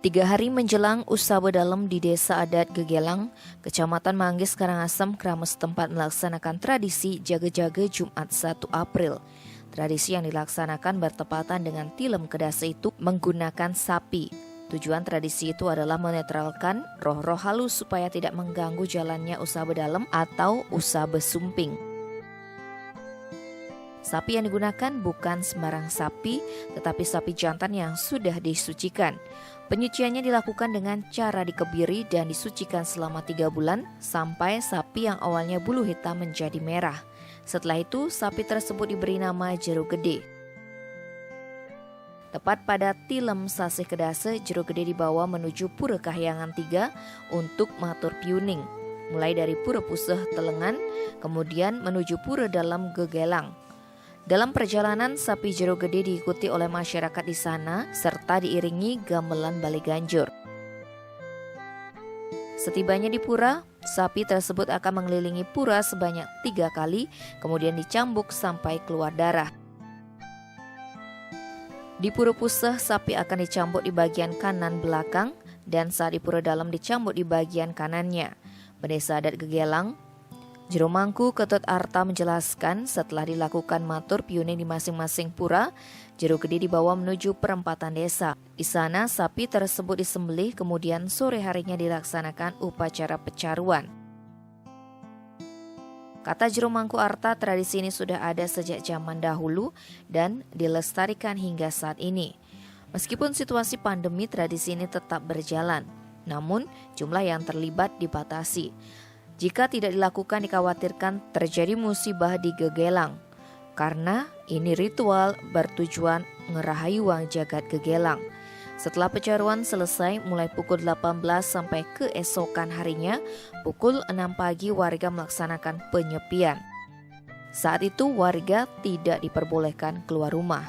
3 hari menjelang Usabe Dalem di Desa Adat Gegelang, Kecamatan Manggis, Karangasem, Kramas setempat melaksanakan tradisi jaga-jaga Jumat 1 April. Tradisi yang dilaksanakan bertepatan dengan tilem kedase itu menggunakan sapi. Tujuan tradisi itu adalah menetralkan roh-roh halus supaya tidak mengganggu jalannya Usabe Dalem atau Usabe Sumping. Sapi yang digunakan bukan sembarang sapi, tetapi sapi jantan yang sudah disucikan. Penyuciannya dilakukan dengan cara dikebiri dan disucikan selama 3 bulan sampai sapi yang awalnya bulu hitam menjadi merah. Setelah itu, sapi tersebut diberi nama Jero Gede. Tepat pada tilem sasih kedase, Jero Gede dibawa menuju Pura Kahyangan 3 untuk matur piuning. Mulai dari Pura Puseh Telengan, kemudian menuju Pura Dalem Gegelang. Dalam perjalanan, sapi Jero Gede diikuti oleh masyarakat di sana serta diiringi gamelan Bale Ganjur. Setibanya di pura, sapi tersebut akan mengelilingi pura sebanyak 3 kali, kemudian dicambuk sampai keluar darah. Di Pura Puseh, sapi akan dicambuk di bagian kanan belakang, dan saat di Pura Dalem dicambuk di bagian kanannya. Pendeta adat Gegelang, Jero Mangku Ketut Arta menjelaskan setelah dilakukan matur piuning di masing-masing pura, Jero Gede dibawa menuju perempatan desa. Di sana sapi tersebut disembelih, kemudian sore harinya dilaksanakan upacara pecaruan. Kata Jero Mangku Arta, tradisi ini sudah ada sejak zaman dahulu dan dilestarikan hingga saat ini. Meskipun situasi pandemi, tradisi ini tetap berjalan, namun jumlah yang terlibat dibatasi. Jika tidak dilakukan dikhawatirkan terjadi musibah di Gegelang, karena ini ritual bertujuan ngerahayu wang jagat Gegelang. Setelah pecaruan selesai mulai pukul 18 sampai keesokan harinya, pukul 6 pagi warga melaksanakan penyepian. Saat itu warga tidak diperbolehkan keluar rumah.